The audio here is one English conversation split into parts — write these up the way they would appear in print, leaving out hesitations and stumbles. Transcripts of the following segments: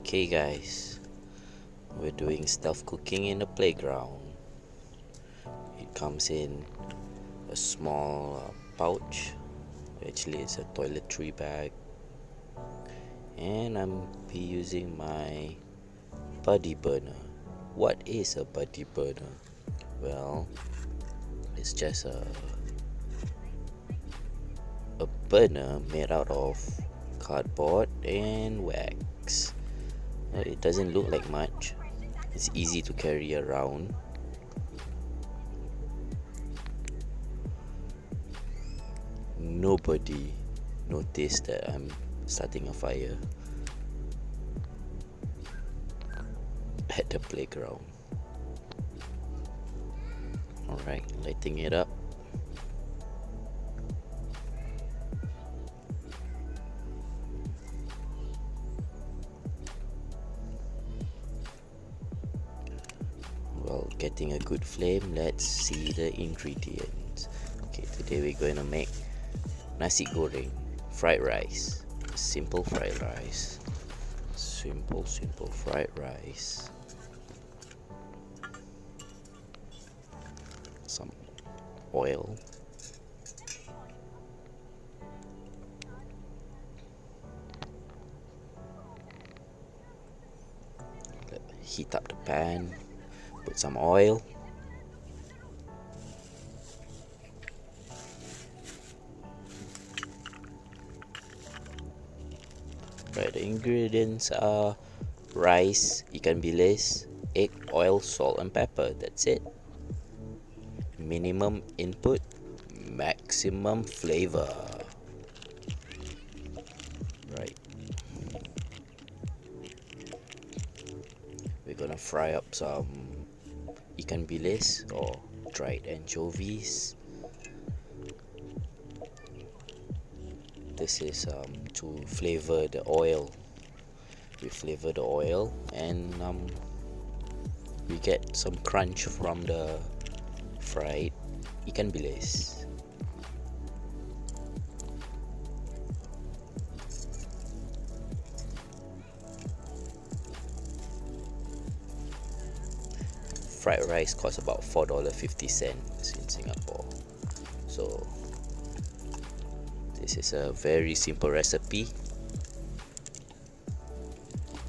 Okay guys, we're doing stealth cooking in the playground. It comes in a small pouch. Actually it's a toiletry bag, and I'm be using my buddy burner. What is a buddy burner? Well, it's just a burner made out of cardboard and wax. It doesn't look like much. It's easy to carry around. Nobody noticed that I'm starting a fire at the playground. Alright, lighting it up. Well, getting a good flame, let's see the ingredients. Okay, today we're going to make nasi goreng, fried rice, simple fried rice, simple fried rice, some oil, heat up the pan, put some oil, right. The ingredients are rice, ikan bilis, egg, oil, salt and pepper. That's it. Minimum input, maximum flavor. Right, we're gonna fry up some ikan bilis or dried anchovies. This is to flavor the oil. We flavor the oil, and we get some crunch from the fried ikan bilis. Fried rice costs about $4.50 in Singapore. So this is a very simple recipe.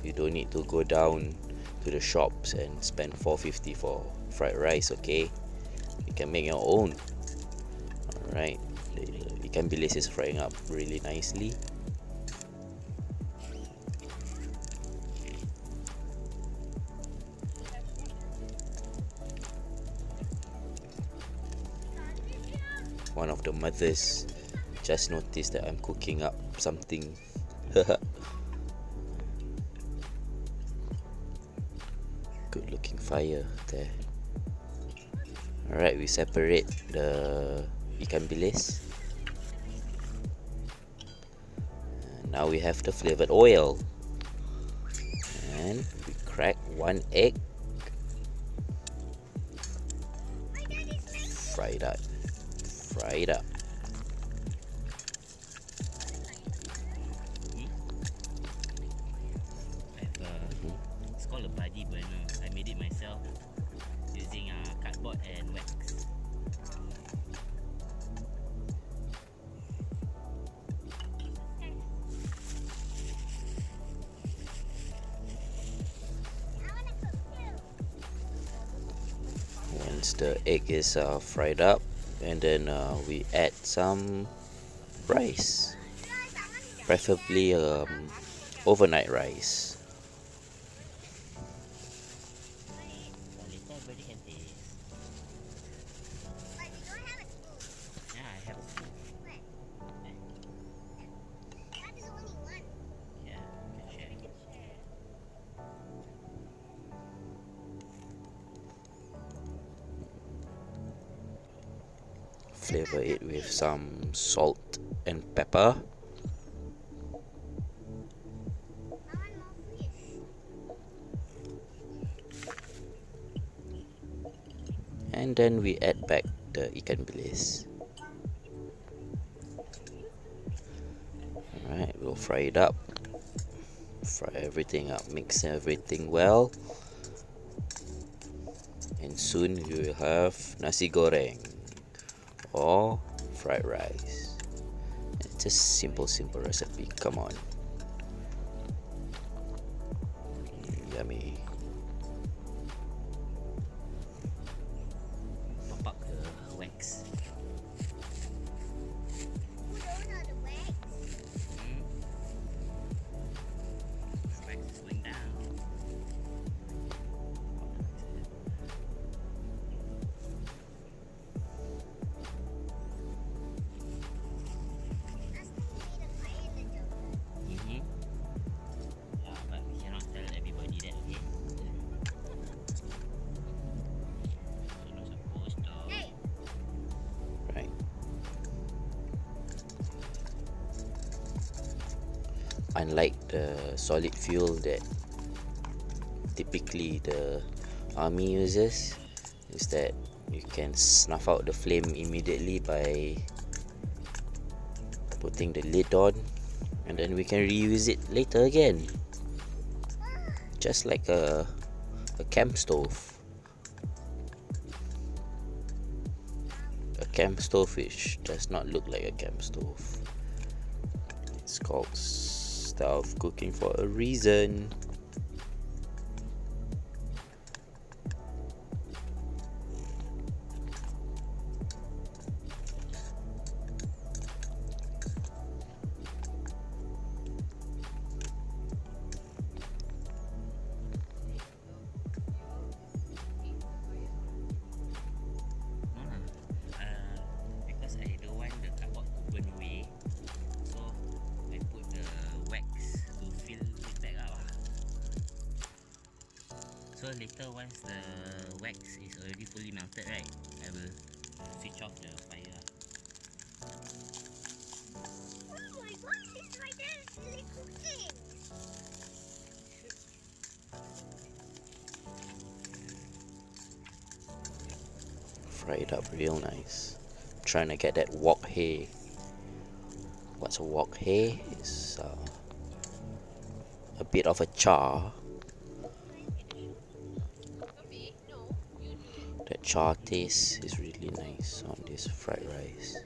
You don't need to go down to the shops and spend $4.50 for fried rice, okay? You can make your own. Alright, the ikan bilis is frying up really nicely. One of the mothers just noticed that I'm cooking up something. Good looking fire there. Alright, we separate the ikan bilis. And now we have the flavored oil. And we crack one egg. Fry it up. Fry it up. It's called a buddy burner. I made it myself using cardboard and wax. Once the egg is fried up, and then we add some rice, preferably overnight rice. Later everybody can taste. Yeah, I have a spoon. Yeah, you can share. Flavor it with some salt and pepper. And then we add back the ikan bilis. Alright, we'll fry it up. Fry everything up, mix everything well, and soon you will have nasi goreng or fried rice. It's a simple recipe. Come on. Yummy. Pop up the wax. Wax is going down. Yeah, but we cannot tell everybody that, okay? You're not supposed to. Right. Unlike the solid fuel that typically the army uses, is that you can snuff out the flame immediately by putting the lid on, and then we can reuse it later again, just like a camp stove. A camp stove which does not look like a camp stove. It's called stealth cooking for a reason. Because I don't want the cardboard to burn away, so I put the wax to fill it back up. So later, once the wax is already fully melted, right, I will switch off the fire. Oh my god, it's right there, it's really cooking. Fry it up real nice. Trying to get that wok hay. What's a wok hay? It's a bit of a char. That char taste is really nice on this fried rice.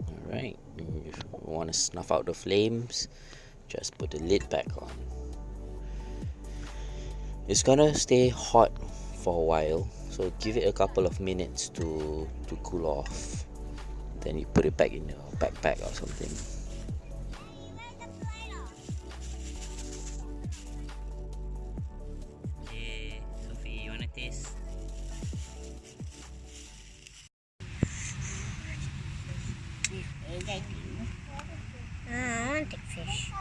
Alright, if you want to snuff out the flames, just put the lid back on. It's gonna stay hot for a while, so give it a couple of minutes to cool off. Then you put it back in your backpack or something. Okay, Sophie, you wanna taste? I want to take fish.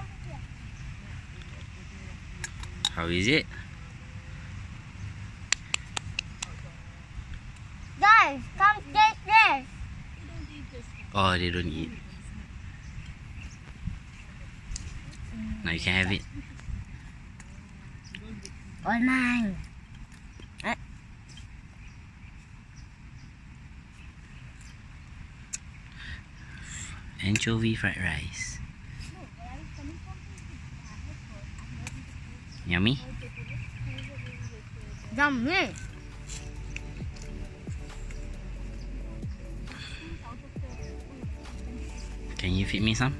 How is it? Guys, come take this. Oh, they don't eat. Now you can have it. All mine. Anchovy fried rice. Yummy? Yummy. Can you feed me some?